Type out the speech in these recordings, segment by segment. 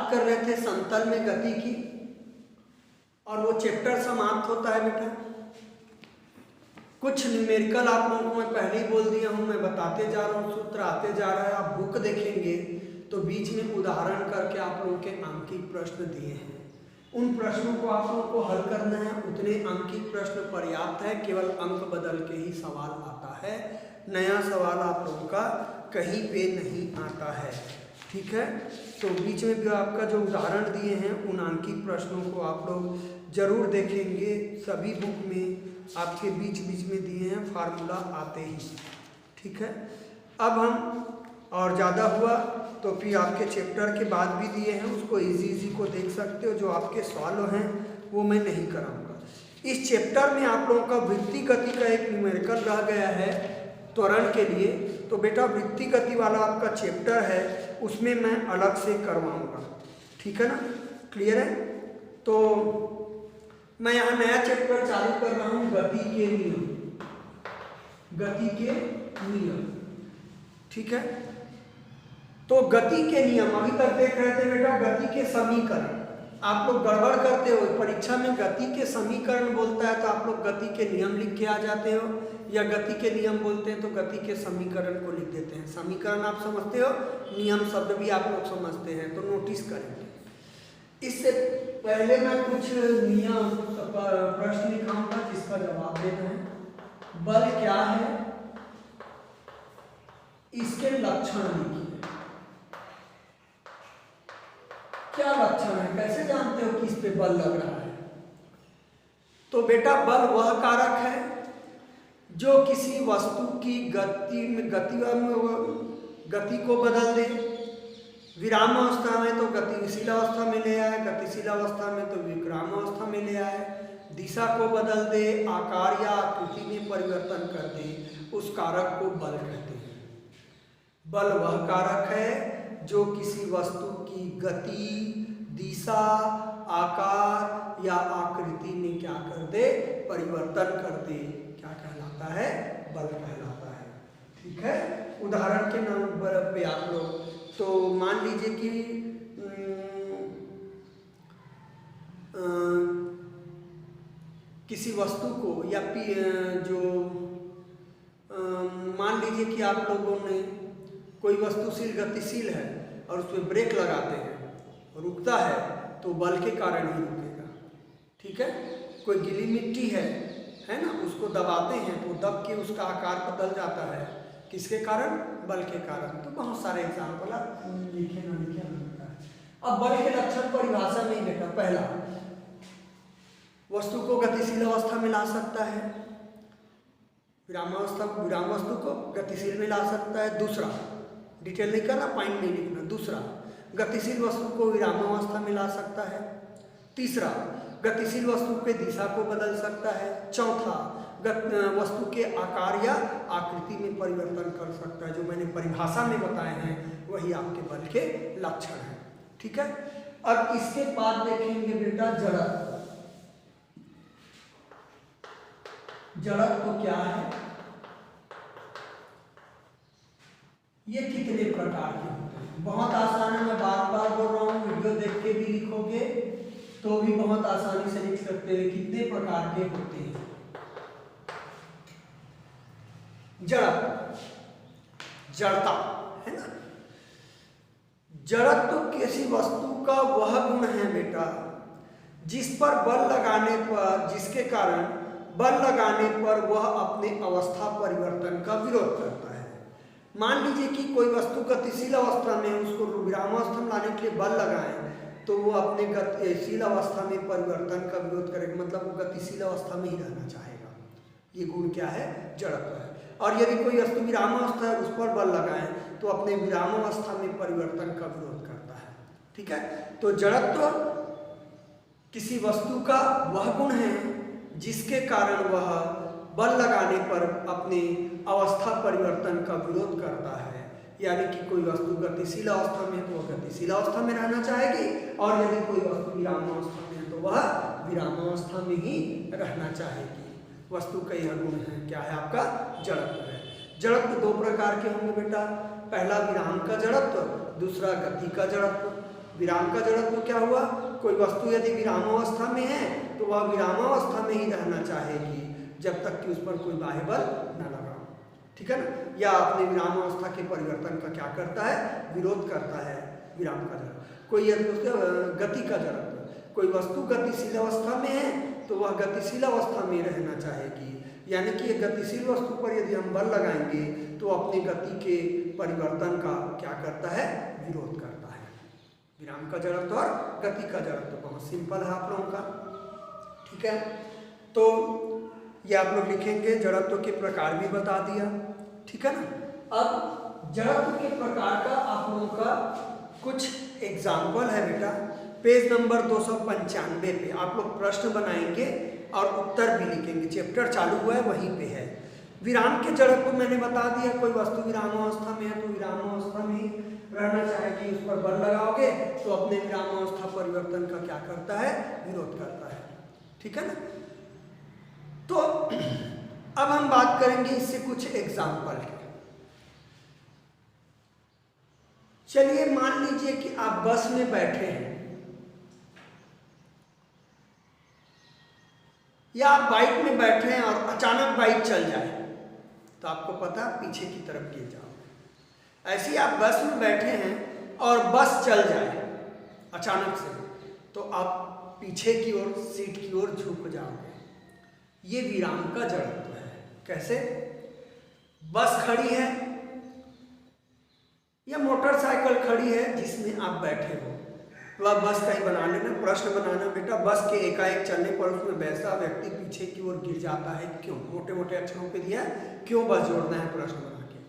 बात कर रहे थे समतल में गति की, और वो चैप्टर समाप्त होता है बेटा। कुछ न्यूमेरिकल आप लोगों को मैं पहले ही बोल दिया हूँ, मैं बताते जा रहा हूँ, सूत्र आते जा रहा है। आप बुक देखेंगे तो बीच में उदाहरण करके आप लोगों के अंकित प्रश्न दिए हैं, उन प्रश्नों को आप लोगों को हल करना है। उतने अंकित प्रश्न पर्याप्त है, केवल अंक बदल के ही सवाल आता है, नया सवाल आप लोगों का कहीं पे नहीं आता है, ठीक है। तो बीच में भी आपका जो उदाहरण दिए हैं उन अंकित प्रश्नों को आप लोग जरूर देखेंगे। सभी बुक में आपके बीच बीच में दिए हैं फार्मूला आते ही, ठीक है। अब हम और ज़्यादा हुआ तो फिर आपके चैप्टर के बाद भी दिए हैं, उसको इजी को देख सकते हो। जो आपके सॉल्व हैं वो मैं नहीं कराऊंगा। इस चैप्टर में आप लोगों का वृत्ति गति का एक न्यूमेरिकल रह गया है त्वरण के लिए, तो बेटा वृत्ति गति वाला आपका चैप्टर है, उसमें मैं अलग से करवाऊंगा, ठीक है ना, क्लियर है। तो मैं यहाँ नया चैप्टर चालू कर रहा हूँ, गति के नियम, गति के नियम, ठीक है। तो गति के नियम अभी तक देख रहे थे बेटा, गति के समीकरण। आप लोग गड़बड़ करते हो, परीक्षा में गति के समीकरण बोलता है तो आप लोग गति के नियम लिख के आ जाते हो, या गति के नियम बोलते हैं तो गति के समीकरण को लिख देते हैं। समीकरण आप समझते हो, नियम शब्द भी आप लोग समझते हैं, तो नोटिस करेंगे। इससे पहले मैं कुछ नियम प्रश्न लिखाऊंगा जिसका जवाब देना है। बल क्या है, इसके लक्षण लिखिए। क्या लक्षण है, कैसे जानते हो कि इस पे बल लग रहा है? तो बेटा बल वह कारक है जो किसी वस्तु की गति को बदल दे। विराम अवस्था में तो गतिशील अवस्था में ले आए, गतिशील अवस्था में तो विराम अवस्था में ले आए। दिशा को बदल दे, आकार या आकृति में परिवर्तन कर दे, उस कारक को बल कहते हैं। बल वह कारक है जो किसी वस्तु की गति, दिशा, आकार या आकृति में क्या कर दे, परिवर्तन कर दे, क्या कहलाता है, बल कहलाता है, ठीक है। उदाहरण के नंबर पे आप लोग तो मान लीजिए कि किसी वस्तु को या जो मान लीजिए कि आप लोगों ने कोई वस्तुशील गतिशील है और उसमें ब्रेक लगाते हैं, रुकता है तो बल के कारण ही रुकेगा, ठीक है। कोई गीली मिट्टी है ना, उसको दबाते हैं तो दब के उसका आकार बदल जाता है, किसके कारण, बल के कारण। तो बहुत सारे एग्जाम्पल आप लिखे ना लिखे होता है। अब बल के लक्षण परिभाषा में ही बेटा, पहला वस्तु को गतिशील अवस्था में ला सकता है, विराम वस्तु को गतिशील में ला सकता है। दूसरा, डिटेल नहीं करना, पॉइंट नहीं लिखना। दूसरा, गतिशील वस्तु को विराम अवस्था में ला सकता है। तीसरा, गतिशील वस्तु के दिशा को बदल सकता है। चौथा, वस्तु के आकार या आकृति में परिवर्तन कर सकता है। जो मैंने परिभाषा में बताए हैं वही आपके बल के लक्षण हैं, ठीक है। अब इसके बाद देखेंगे बेटा जड़त्व। जड़त्व क्या है, ये कितने प्रकार के होते हैं? बहुत आसान है, मैं बार बार बोल रहा हूँ, वीडियो देख के भी लिखोगे तो भी बहुत आसानी से लिख सकते हैं कितने प्रकार के होते हैं। जड़त्व, जड़ता है ना। जड़त्व किसी वस्तु का वह गुण है बेटा जिस पर बल लगाने पर, जिसके कारण बल लगाने पर वह अपने अवस्था परिवर्तन का विरोध करता है। मान लीजिए कि कोई वस्तु गतिशील अवस्था में, उसको विराम अवस्था में लाने के लिए बल लगाएं तो वो अपने गतिशील अवस्था में परिवर्तन का विरोध करेगा, मतलब वो गतिशील अवस्था में ही रहना चाहेगा। ये गुण क्या है, जड़त्व है। और यदि कोई वस्तु विराम अवस्था है, उस पर बल लगाएं तो अपने विराम अवस्था में परिवर्तन का विरोध करता है, ठीक है। तो जड़त्व किसी वस्तु का वह गुण है जिसके कारण वह बल लगाने पर अपने अवस्था परिवर्तन का विरोध करता है। यानी कि कोई वस्तु गतिशील अवस्था में है तो वह गतिशील अवस्था में रहना चाहेगी, और यदि कोई वस्तु विराम अवस्था में है तो वह विराम अवस्था में ही रहना चाहेगी। वस्तु का यह गुण है, क्या है आपका, जड़त्व है। जड़त्व दो प्रकार के होंगे बेटा, पहला विराम का जड़त्व, दूसरा गति का जड़त्व। विराम का जड़त्व क्या हुआ, कोई वस्तु यदि विरामावस्था में है तो वह विरामावस्था में ही रहना चाहेगी जब तक कि उस पर कोई बाह्य बल न लगा, ठीक है ना, या अपने विरामावस्था के परिवर्तन का क्या करता है, विरोध करता है विराम का जड़त्व। कोई यदि उसका गति का जड़त्व, कोई वस्तु गतिशील अवस्था में है तो वह गतिशील अवस्था में रहना चाहेगी, यानी कि गतिशील वस्तु पर यदि हम बल लगाएंगे तो अपनी गति के परिवर्तन का क्या करता है, विरोध करता है। विराम का जड़त्व और गति का जड़त्व बहुत सिंपल है आप लोगों का, ठीक है। तो ये आप लोग लिखेंगे, जड़त्व के प्रकार भी बता दिया, ठीक है ना। अब जड़त्व के प्रकार का आप लोगों का कुछ एग्जाम्पल है बेटा, पेज नंबर 295 पे आप लोग प्रश्न बनाएंगे और उत्तर भी लिखेंगे, चैप्टर चालू हुआ है वहीं पे है। विराम के जड़त्व मैंने बता दिया, कोई वस्तु विरामावस्था में है तो विरामावस्था में ही रहना चाहेगी, उस पर बल लगाओगे तो अपने विरामावस्था परिवर्तन का क्या करता है, विरोध करता है, ठीक है ना। तो अब हम बात करेंगे इससे कुछ एग्जाम्पल के। चलिए मान लीजिए कि आप बस में बैठे हैं या आप बाइक में बैठे हैं और अचानक बाइक चल जाए तो आपको पता पीछे की तरफ गिर जाओगे। ऐसे ही आप बस में बैठे हैं और बस चल जाए अचानक से तो आप पीछे की ओर, सीट की ओर झुक जाओगे। ये विराम का जड़त्व है। कैसे, बस खड़ी है या मोटरसाइकिल खड़ी है जिसमें आप बैठे हो, तो आप बस का ही बना लेना, प्रश्न बनाना बेटा, बस के एकाएक चलने पर उसमें वैसा व्यक्ति पीछे की ओर गिर जाता है क्यों, मोटे मोटे अक्षरों पे दिया है, क्यों बस जोड़ना है प्रश्न बना के।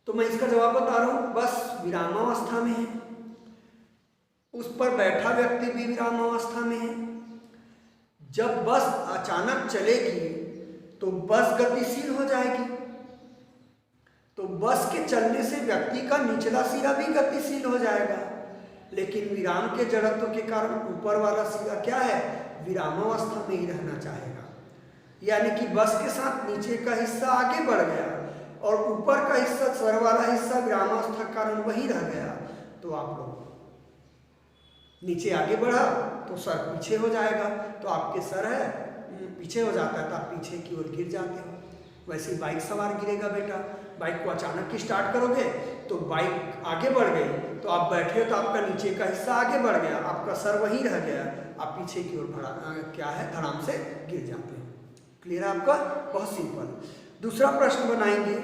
तो मैं इसका जवाब बता रहा हूँ, बस विरामावस्था में है, उस पर बैठा व्यक्ति भी विरामावस्था में है। जब बस अचानक चलेगी तो बस गतिशील हो जाएगी, तो बस के चलने से व्यक्ति का निचला सिरा भी गतिशील हो जाएगा, लेकिन विराम के जड़त्व के कारण ऊपर वाला सिरा क्या है, विरामावस्था में ही रहना चाहेगा। यानी कि बस के साथ नीचे का हिस्सा आगे बढ़ गया और ऊपर का हिस्सा, सर वाला हिस्सा विरामावस्था के कारण वही रह गया। तो आप लोग नीचे आगे बढ़ा तो सर पीछे हो जाएगा, तो आपके सर है पीछे हो जाता है तो आप पीछे की ओर गिर जाते हो। वैसे ही बाइक सवार गिरेगा बेटा, बाइक को अचानक ही स्टार्ट करोगे तो बाइक आगे बढ़ गई, तो आप बैठे हो तो आपका नीचे का हिस्सा आगे बढ़ गया, आपका सर वहीं रह गया, आप पीछे की ओर क्या है, धड़ाम से गिर जाते हैं। क्लियर है आपका, बहुत सिंपल। दूसरा प्रश्न बनाएंगे,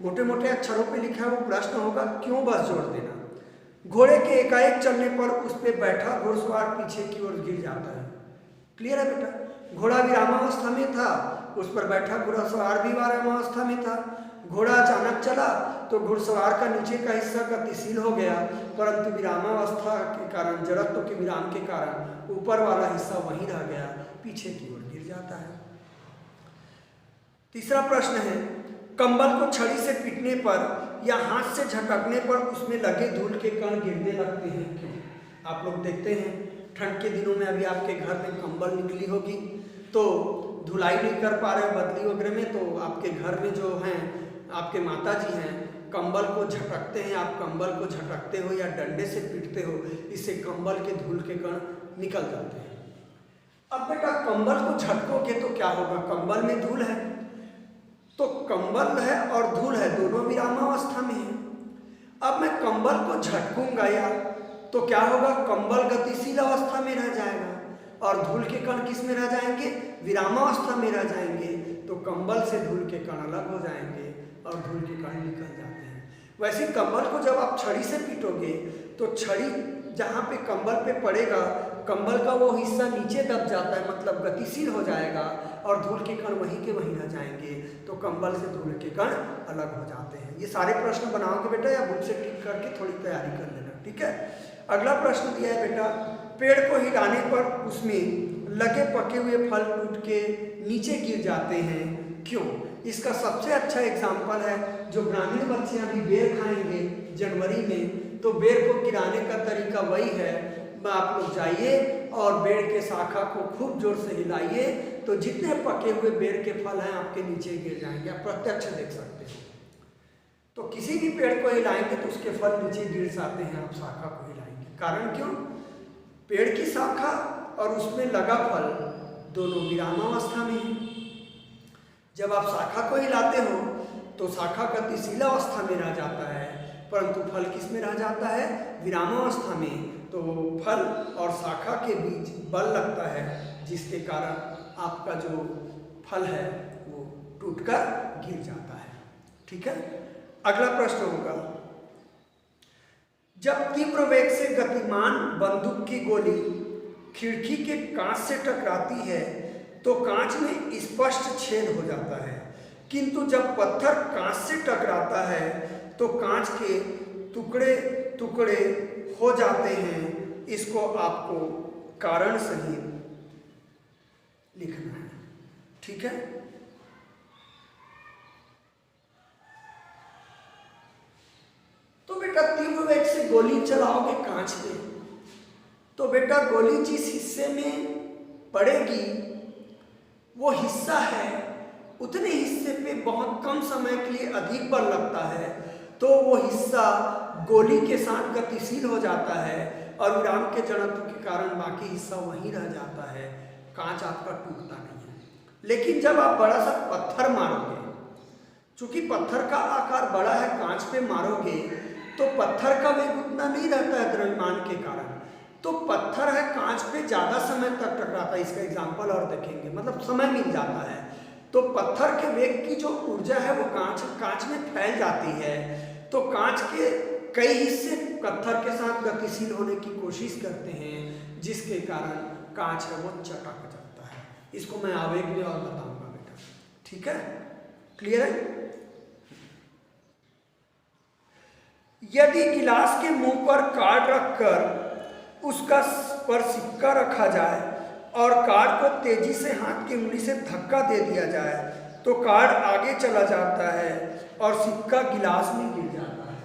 मोटे मोटे अक्षरों पे लिखा है वो प्रश्न होगा, क्यों बस जोड़ देना। घोड़े के एकाएक चलने पर उस पर बैठा घुड़सवार पीछे की ओर गिर जाता है। क्लियर है बेटा, घोड़ा विरामावस्था में था, उस पर बैठा घुड़सवार भी विरामावस्था में था। घोड़ा अचानक चला तो घुड़सवार का नीचे का हिस्सा गतिशील हो गया, परंतु विरामावस्था के कारण, जड़त्व के विराम के कारण ऊपर वाला हिस्सा वहीं रह गया, पीछे की ओर गिर जाता है। तीसरा प्रश्न है, कंबल को छड़ी से पीटने पर या हाथ से झटकने पर उसमें लगे धूल के कण गिरने लगते हैं क्यों। आप लोग देखते हैं ठंड के दिनों में अभी आपके घर में कंबल निकली होगी तो धुलाई नहीं कर पा रहे बदली वगैरह में, तो आपके घर में जो हैं आपके माता जी हैं कंबल को झटकते हैं, आप कंबल को झटकते हो या डंडे से पीटते हो, इससे कंबल के धूल के कण निकल जाते हैं। अब बेटा कंबल को झटकोगे तो क्या होगा, कंबल में धूल है, तो कंबल है और धूल है दोनों विरामावस्था में है। अब मैं कंबल को झटकूंगा या तो क्या होगा, कंबल गतिशील अवस्था में रह जाएगा और धूल के कण किस में रह जाएंगे, विरामावस्था में रह जाएंगे, तो कंबल से धूल के कण अलग हो जाएंगे और धूल के कण निकल जाते हैं। वैसे कंबल को जब आप छड़ी से पीटोगे तो छड़ी जहाँ पे कंबल पे पड़ेगा, कंबल का वो हिस्सा नीचे दब जाता है, मतलब गतिशील हो जाएगा और धूल के कण वहीं के वहीं रह जाएंगे, तो कंबल से धूल के कण अलग हो जाते हैं। ये सारे प्रश्न बनाओगे बेटा या बुक से टिक करके थोड़ी तैयारी कर लेना, ठीक है। अगला प्रश्न दिया है बेटा, पेड़ को हिलाने पर उसमें लगे पके हुए फल टूट के नीचे गिर जाते हैं क्यों। इसका सबसे अच्छा एग्जाम्पल है, जो ग्रामीण बच्चे अभी बेर खाएंगे जनवरी में, तो बेर को गिराने का तरीका वही है, आप लोग जाइए और बेर के शाखा को खूब जोर से हिलाइए, तो जितने पके हुए बेर के फल हैं आपके नीचे गिर जाएंगे, आप प्रत्यक्ष देख सकते हो। तो किसी भी पेड़ को हिलाएंगे तो उसके फल नीचे गिर जाते हैं, आप शाखा को हिलाएंगे। कारण क्यों? पेड़ की शाखा और उसमें लगा फल दोनों विरामावस्था में है। जब आप शाखा को हिलाते हो तो शाखा गतिशील अवस्था में रह जाता है, परंतु फल किस में रह जाता है? विरामावस्था में। तो फल और शाखा के बीच बल लगता है, जिसके कारण आपका जो फल है वो टूटकर गिर जाता है। ठीक है, अगला प्रश्न होगा, जब तीव्र वेग से गतिमान बंदूक की गोली खिड़की के कांच से टकराती है तो कांच में स्पष्ट छेद हो जाता है, किंतु जब पत्थर कांच से टकराता है तो कांच के टुकड़े टुकड़े हो जाते हैं। इसको आपको कारण सहित लिखना है। ठीक है, तो बेटा तीव्र वेग से गोली चलाओगे कांच पे तो बेटा गोली जिस हिस्से में पड़ेगी वो हिस्सा है, उतने हिस्से पे बहुत कम समय के लिए अधिक बल लगता है, तो वो हिस्सा गोली के साथ गतिशील हो जाता है और विराम के जड़त्व के कारण बाकी हिस्सा वहीं रह जाता है, कांच आपका टूटता नहीं है। लेकिन जब आप बड़ा सा पत्थर मारोगे, चूंकि पत्थर का आकार बड़ा है, कांच पे मारोगे तो पत्थर का वेग उतना नहीं रहता है द्रव्यमान के कारण, तो पत्थर है कांच पे ज़्यादा समय तक टकराता है। इसका एग्जाम्पल और देखेंगे, मतलब समय मिल जाता है, तो पत्थर के वेग की जो ऊर्जा है वो कांच में फैल जाती है, तो कांच के कई हिस्से पत्थर के साथ गतिशील होने की कोशिश करते हैं, जिसके कारण कांच है वो चटक जाता है। इसको मैं आवेग में और बताऊंगा बेटा। ठीक है, क्लियर है? यदि गिलास के मुंह पर कार्ड रखकर उसका पर सिक्का रखा जाए और कार्ड को तेजी से हाथ की उंगली से धक्का दे दिया जाए तो कार्ड आगे चला जाता है और सिक्का गिलास में गिर जाता है।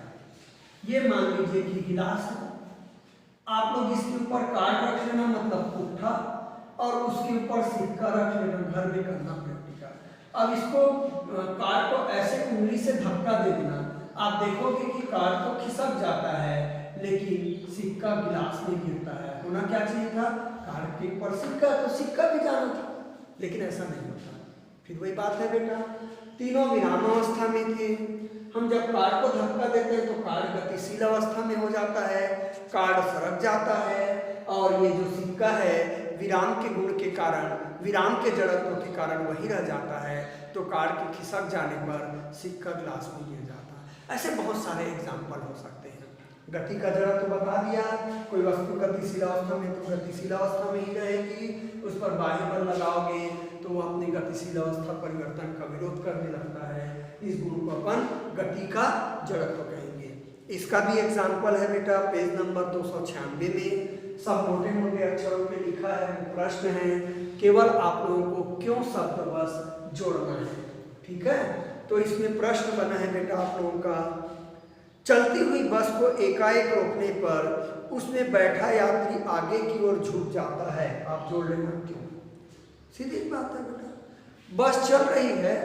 ये मान लीजिए कि गिलास है, आप लोग इसके ऊपर कार्ड रख लेना, मतलब पुट्ठा, और उसके ऊपर सिक्का रख लेना, घर में करना प्रैक्टिकल। अब इसको कार्ड को ऐसे उंगली से धक्का दे देना, आप देखोगे कि कार्ड तो खिसक जाता है लेकिन सिक्का गिलास में गिरता है। होना क्या चाहिए था? कार्ड के ऊपर सिक्का, तो सिक्का भी जाना था, लेकिन ऐसा नहीं होता। फिर वही बात है बेटा, तीनों विरामावस्था में थे। हम जब कार्ड को धक्का देते हैं तो कार्ड गतिशील अवस्था में हो जाता है, कार्ड सरक जाता है, और ये जो सिक्का है विराम के गुण के कारण, विराम के जड़त्व के कारण वही रह जाता है, तो कार्ड के खिसक जाने पर सिक्का ग्लास में गिर जाता है। ऐसे बहुत सारे एग्जाम्पल हो सकते हैं। गति का जड़त्व तो बता दिया, कोई वस्तु गतिशील अवस्था में तो गतिशील अवस्था में ही रहेगी, उस पर बाह्य बल लगाओगे तो वो अपनी गतिशील अवस्था परिवर्तन का विरोध करने लगता है। इस गुण को अपन गति का जड़त्व कहेंगे। इसका भी एग्जाम्पल है बेटा पेज नंबर 296 में, सब मोटे मोटे अक्षरों पे लिखा है, वो प्रश्न है, केवल आप लोगों को क्यों शब्द बस जोड़ना है। ठीक है, तो इसमें प्रश्न बना है बेटा आप लोगों का, चलती हुई बस को एकाएक रोकने पर उसमें बैठा यात्री आगे की ओर झुक जाता है, आप जोड़ लेना क्यों। सीधी बात है बेटा, बस चल रही है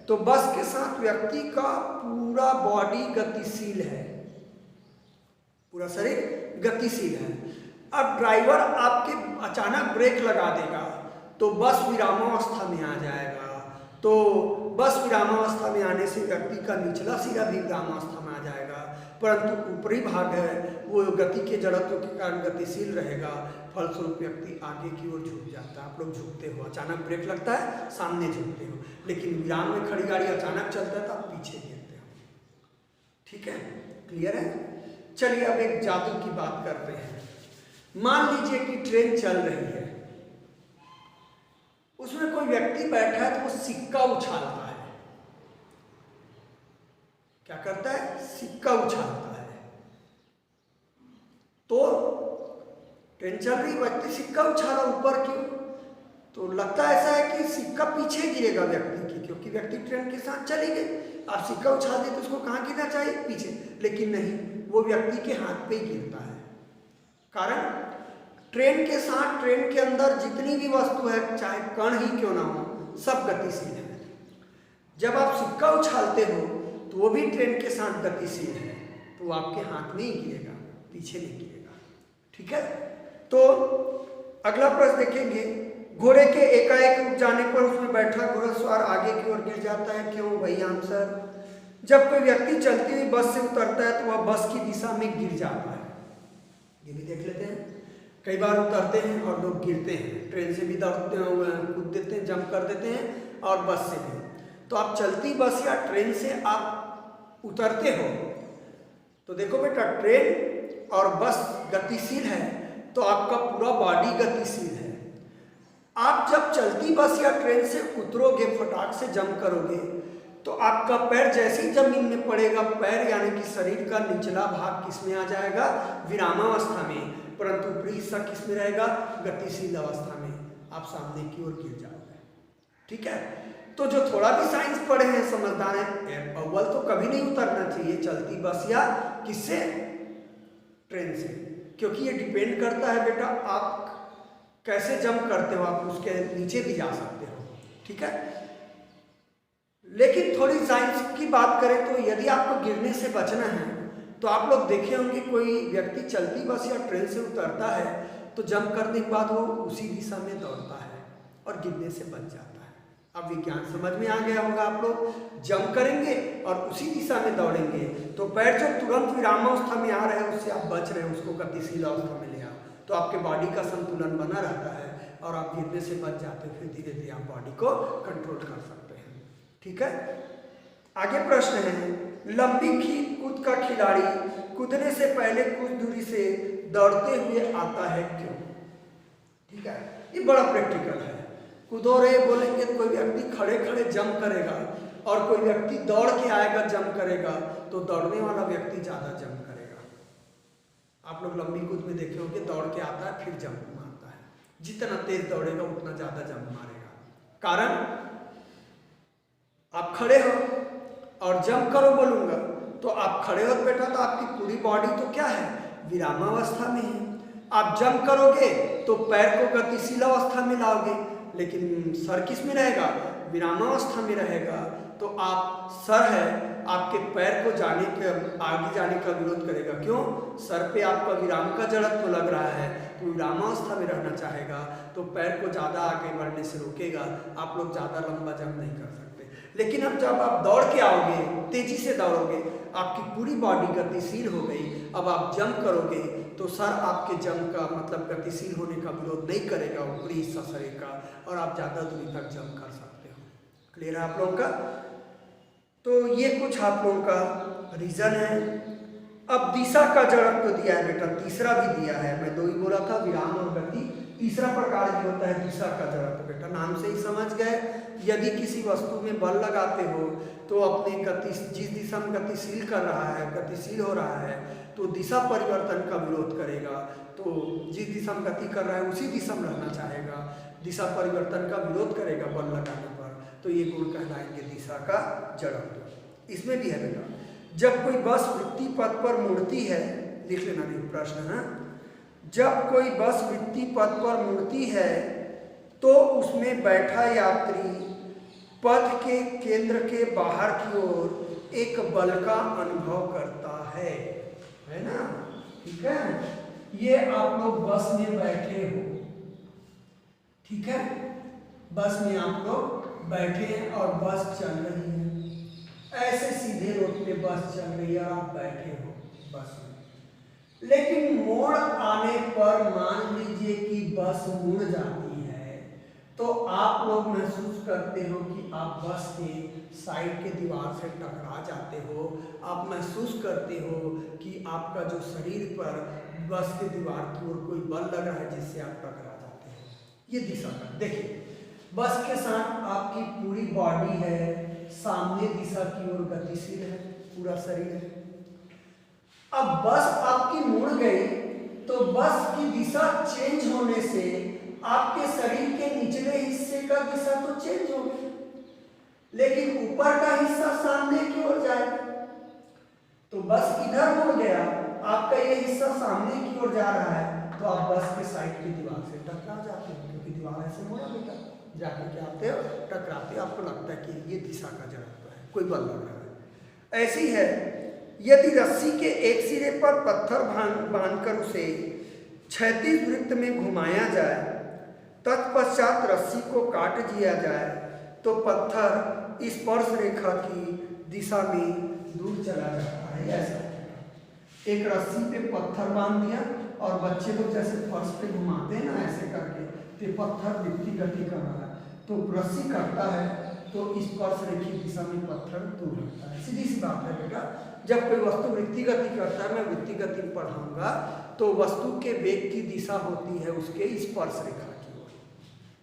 तो बस के साथ व्यक्ति का पूरा बॉडी गतिशील है, पूरा शरीर गतिशील है। अब ड्राइवर आपके अचानक ब्रेक लगा देगा तो बस विरामावस्था में आ जाएगा, तो बस विरामावस्था में आने से व्यक्ति का निचला सिरा भी विरामावस्था में आ जाएगा, परंतु ऊपरी भाग है वो गति के जड़त्व के कारण गतिशील रहेगा, फलस्वरूप व्यक्ति आगे की ओर झुक जाता है। आप लोग झुकते हो, अचानक ब्रेक लगता है सामने झुकते हो, लेकिन विराम में खड़ी गाड़ी अचानक चलता है तो आप पीछे गिरते हो। ठीक है, क्लियर है? चलिए अब एक जादू की बात करते हैं। मान लीजिए कि ट्रेन चल रही है, उसमें कोई व्यक्ति बैठा है तो वो सिक्का उछालता है। क्या करता है? सिक्का उछालता है। तो ट्रेन चल रही, व्यक्ति सिक्का उछाला, ऊपर क्यों? तो लगता ऐसा है कि सिक्का पीछे गिरेगा व्यक्ति की, क्योंकि व्यक्ति ट्रेन के साथ चली गई। आप सिक्का उछाल दे तो उसको कहाँ गिरना चाहिए? पीछे, लेकिन नहीं, वो व्यक्ति के हाथ पे ही गिरता है। कारण ट्रेन के साथ, ट्रेन के अंदर जितनी भी वस्तु है, चाहे कण ही क्यों ना हो, सब गतिशील है। जब आप सिक्का उछालते हो तो वो भी ट्रेन के साथ गतिशील है, तो वो आपके हाथ में ही गिरेगा, पीछे नहीं गिरेगा। ठीक है। तो अगला प्रश्न देखेंगे, घोड़े के एकाएक रुक जाने पर उसमें बैठा घोड़सवार आगे की ओर गिर जाता है, क्यों? वही आंसर, जब कोई व्यक्ति चलती हुई बस से उतरता है तो वह बस की दिशा में गिर जाता है। ये भी देख लेते हैं। कई बार उतरते हैं और लोग गिरते हैं, ट्रेन से भी कूद देते हैं, जंप कर देते हैं, और बस से भी। तो आप चलती बस या ट्रेन से आप उतरते हो तो देखो बेटा, ट्रेन और बस गतिशील है तो आपका पूरा बॉडी गतिशील है। आप जब चलती बस या ट्रेन से उतरोगे, फटाक से जंप करोगे, तो आपका पैर जैसे ही जमीन में पड़ेगा, पैर यानी कि शरीर का निचला भाग किस में आ जाएगा? विरामावस्था में, परंतु ऊपरी हिस्सा किस में रहेगा? गतिशील अवस्था में। आप सामने की ओर गिर जाओगे। ठीक है। तो जो थोड़ा भी साइंस पढ़े हैं, समझदार हैं, अव्वल तो कभी नहीं उतरना चाहिए चलती बस या किससे? ट्रेन से, क्योंकि ये डिपेंड करता है बेटा आप कैसे जंप करते हो, आप उसके नीचे भी जा सकते हो। ठीक है। लेकिन थोड़ी साइंस की बात करें तो यदि आपको गिरने से बचना है तो आप लोग देखे होंगे कोई व्यक्ति चलती बस या ट्रेन से उतरता है तो जंप करने के बाद वो उसी दिशा में दौड़ता है और गिरने से बच जाता है। अब विज्ञान समझ में आ गया होगा। आप लोग जंप करेंगे और उसी दिशा में दौड़ेंगे तो पैर जो तुरंत विरामावस्था में आ रहे हैं उससे आप बच रहे हैं, उसको गतिशील अवस्था में ले आओ तो आपके बॉडी का संतुलन बना रहता है और आप गिरने से बच जाते हैं। फिर धीरे धीरे आप बॉडी को कंट्रोल कर सकते हैं। ठीक है। आगे प्रश्न है, लंबी कूद का खिलाड़ी कूदने से पहले कुछ दूरी से दौड़ते हुए आता है, क्यों? ठीक है। ये बड़ा प्रैक्टिकल है। कूदो रे बोलेंगे तो कोई व्यक्ति खड़े खड़े जंप करेगा और कोई व्यक्ति दौड़ के आएगा जंप करेगा, तो दौड़ने वाला व्यक्ति ज्यादा जंप करेगा। आप लोग लंबी कूद में देखे होंगे, दौड़ के आता है फिर जंप मारता है। जितना तेज दौड़ेगा उतना ज्यादा जंप मारेगा। कारण आप खड़े हो और जंप करो बोलूंगा तो आप खड़े हो बेटा, तो आपकी पूरी बॉडी तो क्या है? विरामावस्था में है। आप जंप करोगे तो पैर को गतिशील अवस्था में लाओगे, लेकिन सर किस में रहेगा? विरामावस्था में रहेगा। तो आप सर है, आपके पैर को आगे जाने का विरोध करेगा। क्यों? सर पे आपका विराम का जड़त्व लग रहा है तो विरामावस्था में रहना चाहेगा, तो पैर को ज़्यादा आगे बढ़ने से रोकेगा। आप लोग ज़्यादा लंबा जंप नहीं कर सकते। लेकिन अब जब आप दौड़ के आओगे, तेजी से दौड़ोगे, आपकी पूरी बॉडी गतिशील हो गई, अब आप जंप करोगे तो सर आपके जंप का मतलब गतिशील होने का विरोध नहीं करेगा, ऊपरी हिस्सा शरीर का, और आप ज़्यादा दूरी तक जंप कर सकते हो। क्लियर है आप लोगों का? तो ये कुछ आप लोगों का रीजन है। अब दिशा का जड़त्व दिया है बेटा, तीसरा भी दिया है। मैं दो ही बोला था, विराम और गति। तीसरा प्रकार जो होता है दिशा का जड़त्व, बेटा नाम से ही समझ गए। यदि किसी वस्तु में बल लगाते हो तो अपने जिस दिशा में गतिशील कर रहा है, गतिशील हो रहा है, तो दिशा परिवर्तन का विरोध करेगा। तो जिस दिशा में गति कर रहा है उसी दिशा में रहना चाहेगा, दिशा परिवर्तन का विरोध करेगा बल लगाने पर। तो ये गुण कहलाएंगे दिशा का जड़त्व। इसमें भी है बेटा, जब कोई बस वृत्ति पथ पर मुड़ती है, लिख लेना नहीं प्रश्न है, जब कोई बस वृत्ति पथ पर मुड़ती है तो उसमें बैठा यात्री पथ के केंद्र के बाहर की ओर एक बल का अनुभव करता है ना? ठीक है। ये आप लोग बस में बैठे हो, ठीक है, बस में आप लोग बैठे हैं और बस चल रही है, ऐसे सीधे रोड पे बस चल रही है और आप बैठे हो बस में। लेकिन मोड़ आने पर मान लीजिए कि बस मुड़ जाती है तो आप लोग महसूस करते हो कि आप बस के साइड के दीवार से टकरा जाते हो। आप महसूस करते हो कि आपका जो शरीर पर बस के दीवार की ओर कोई बल लग रहा है जिससे आप टकरा जाते हो। ये दिशा का देखिए, बस के साथ आपकी पूरी बॉडी है, सामने दिशा की ओर गतिशील है, पूरा शरीर है। अब बस आपकी मुड़ गई तो बस की दिशा चेंज होने से आपके शरीर के निचले हिस्से का दिशा तो चेंज हो गई, लेकिन ऊपर का हिस्सा सामने की ओर जाएगा। तो बस इधर मुड़ गया, आपका ये हिस्सा सामने की ओर जा रहा है, तो आप बस के साइड की दीवार से टकरा जाते हो, क्योंकि दीवार ऐसे मुड़ा बेटा, जाके क्या आते हो? टकराते। आपको लगता है कि ये दिशा का जड़त्व है, कोई बल लग रहा है। ऐसी है, यदि रस्सी के एक सिरे पर पत्थर बांधकर उसे क्षैतिज वृत्त में घुमाया जाए, तत्पश्चात रस्सी को काट दिया जाए तो पत्थर स्पर्श रेखा की दिशा में दूर चला जाता है। ऐसा एक रस्सी पे पत्थर बांध दिया और बच्चे लोग जैसे फर्श पे घुमाते हैं ना, ऐसे करके तो पत्थर विपरीत गति कर रहा है, तो रस्सी कटता है तो स्पर्श रेखी दिशा में पत्थर दूर रहता है। सीधी सी बात है बेटा, जब कोई वस्तु वृत्तीय गति करता है, मैं वृत्तीय गति में पढ़ाऊंगा, तो वस्तु के वेग की दिशा होती है उसके स्पर्श रेखा की ओर।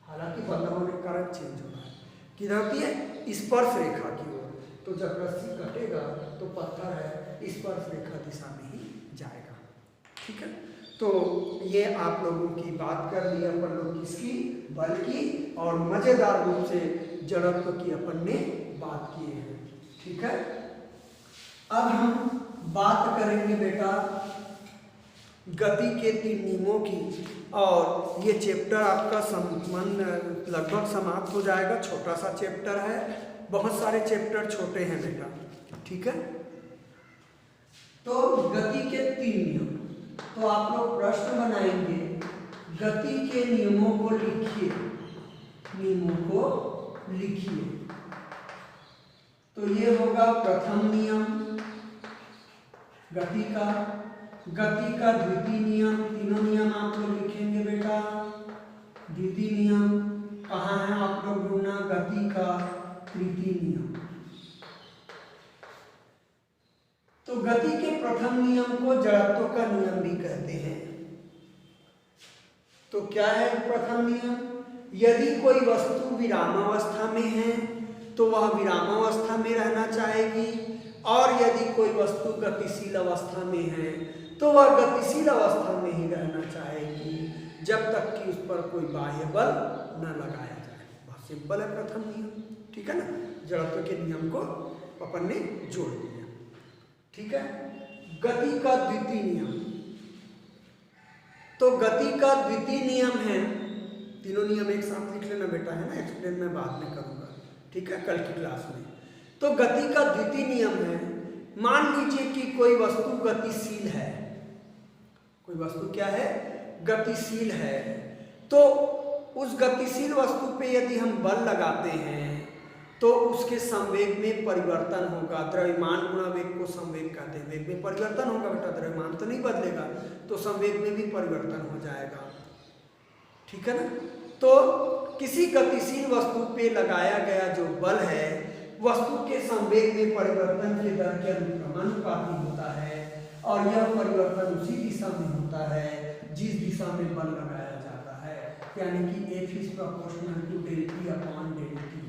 हालांकि बदलाव होने के कारण चेंज हो रहा है, किधर होती है? स्पर्श रेखा की ओर। तो जब रस्सी कटेगा तो पत्थर है स्पर्श रेखा दिशा में ही जाएगा। ठीक है, तो ये आप लोगों की बात कर ली अपन लोग किसकी? बल की, और मजेदार रूप से जड़त्व की अपन ने बात की है। ठीक है, अब हम बात करेंगे बेटा गति के 3 नियमों की, और ये चैप्टर आपका संबंध लगभग समाप्त हो जाएगा। छोटा सा चैप्टर है, बहुत सारे चैप्टर छोटे हैं बेटा। ठीक है, तो गति के 3 नियम, तो आप लोग प्रश्न बनाएंगे, गति के नियमों को लिखिए, नियमों को लिखिए। तो ये होगा प्रथम नियम गति का, गति का द्वितीय नियम, तीनों नियम आप लोग लिखेंगे बेटा। द्वितीय नियम कहाँ है आप लोग ढूंढना? गति का तृतीय नियम। तो गति के प्रथम नियम को जड़त्व का नियम भी कहते हैं। तो क्या है प्रथम नियम? यदि कोई वस्तु विरामावस्था में है तो वह विरामावस्था में रहना चाहेगी, और यदि कोई वस्तु गतिशील अवस्था में है तो वह गतिशील अवस्था में ही रहना चाहेगी, जब तक कि उस पर कोई बाह्य बल न लगाया जाए। बहुत सिंपल है प्रथम नियम। ठीक है ना, जड़त्व के नियम को अपन ने जोड़ दिया। ठीक है, गति का द्वितीय नियम, तो गति का द्वितीय नियम है, तीनों नियम एक साथ लिख लेना बेटा, है ना, एक्सप्लेन मैं बाद में करूंगा। ठीक है, कल की क्लास में। तो गति का द्वितीय नियम है, मान लीजिए कि कोई वस्तु गतिशील है, कोई वस्तु क्या है? गतिशील है, तो उस गतिशील वस्तु पे यदि हम बल लगाते हैं तो उसके संवेग में परिवर्तन होगा। द्रव्यमान गुणा वेग को संवेग कहते हैं। वेग में परिवर्तन होगा बेटा, द्रव्यमान तो नहीं बदलेगा, तो संवेग में भी परिवर्तन हो जाएगा। ठीक है ना, तो किसी गतिशील वस्तु पे लगाया गया जो बल है, वस्तु के संवेग में परिवर्तन के दर के अनुपाती होता है, और यह परिवर्तन उसी दिशा में होता है जिस दिशा में बल लगाया जाता है, यानी कि F is proportional to del T upon del T।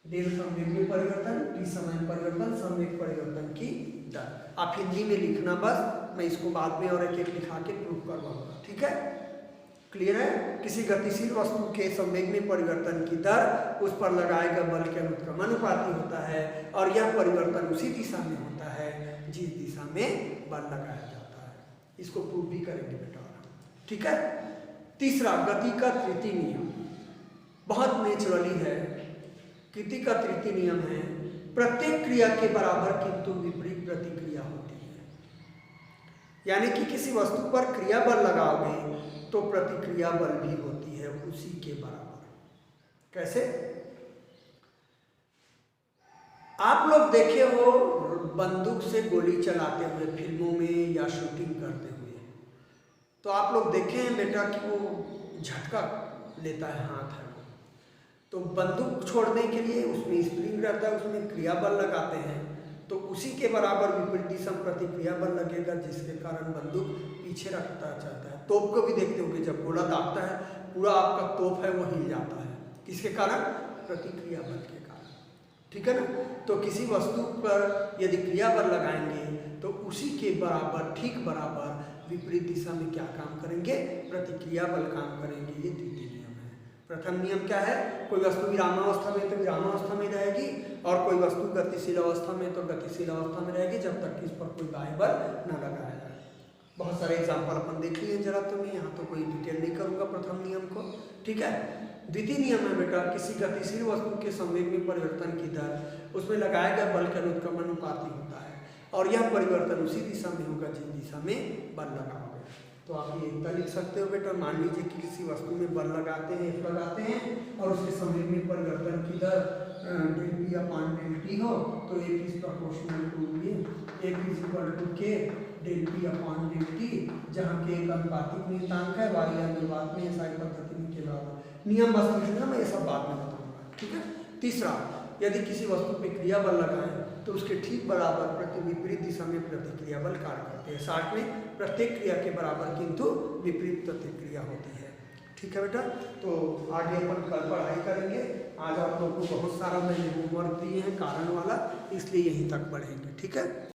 Del संवेग में परिवर्तन, T समय परिवर्तन, संवेग परिवर्तन की दर। आप हिंदी में लिखना बस, मैं इसको बाद में और एक लिखा के प्रूव करवाऊंगा। ठीक है, क्लियर है? किसी गतिशील वस्तु के संवेग में परिवर्तन की दर उस पर लगाए गए बल के अनुक्रमानुपाती होता है, और यह परिवर्तन उसी दिशा में होता है जिस दिशा में बल लगाया जाता है। इसको प्रूव भी करेंगे बेटा। ठीक है, तीसरा गति का तृतीय नियम, बहुत नेचुरली है। गति का तृतीय नियम है, प्रत्येक क्रिया के बराबर किंतु विपरीत प्रतिक्रिया होती है। यानी कि किसी वस्तु पर क्रिया बल लगाओगे तो प्रतिक्रिया बल भी होती है उसी के बराबर। कैसे? आप लोग देखे हो बंदूक से गोली चलाते हुए फिल्मों में या शूटिंग करते हुए, तो आप लोग देखे हैं बेटा कि वो झटका लेता है, हाथ है, तो बंदूक छोड़ने के लिए उसमें स्प्रिंग रहता है, उसमें क्रिया बल लगाते हैं, तो उसी के बराबर विपरीत दिशा प्रतिक्रिया बल लगेगा, जिसके कारण बंदूक पीछे रखता जाता है। तोप को भी देखते होंगे, जब गोला दागता है पूरा आपका तोप है वो हिल जाता है, किसके कारण? प्रतिक्रिया बल के कारण। ठीक है ना, तो किसी वस्तु पर यदि क्रिया बल लगाएंगे तो उसी के बराबर, ठीक बराबर विपरीत दिशा में क्या काम करेंगे? प्रतिक्रिया बल काम करेंगे। ये द्वितीय नियम है। प्रथम नियम क्या है? कोई वस्तु विरामावस्था में तो विरामावस्था में रहेगी, और कोई वस्तु गतिशील अवस्था में तो गतिशील अवस्था में रहेगी, जब तक कि इस पर कोई बाह्य बल न लगाया जाए। बहुत सारे एग्जाम्पल अपन देख लिए जरा, तो मैं यहाँ तो कोई डिटेल नहीं करूँगा प्रथम नियम को। ठीक है, द्वितीय नियम है बेटा, किसी गतिशील वस्तु के संवेग में परिवर्तन की दर उसमें लगाया गया बल के अनुक्रमानुपाती होता है, और यह परिवर्तन उसी दिशा में होगा जिस दिशा में बल लगा होगा। तो आप ये इतना लिख सकते हो बेटा, मान लीजिए कि किसी वस्तु में बल लगाते हैं, F लगाते हैं और उसके समय में परिवर्तन की दर del P upon del T हो, तो F इज प्रोपोर्शनल टू ये F is equal to K del P upon del T, जहाँ K एक अनुपातिक नियतांक है, Y अनुपात में SI पद्धति में के बराबर। नियम बस लिखना, मैं ये सब बाद में बताऊंगा, ठीक है। तीसरा, यदि किसी वस्तु पे क्रिया बल लगाएं तो उसके ठीक बराबर प्रति विपरीत दिशा में प्रतिक्रिया बल कार्य करते हैं। साथ में प्रत्येक क्रिया के बराबर किंतु विपरीत प्रतिक्रिया होती है, ठीक है बेटा। तो आगे अपन कल पढ़ाई करेंगे। आज आप लोगों को बहुत सारा मैंने होमवर्क दिए हैं कारण वाला, इसलिए यहीं तक पढ़ेंगे, ठीक है।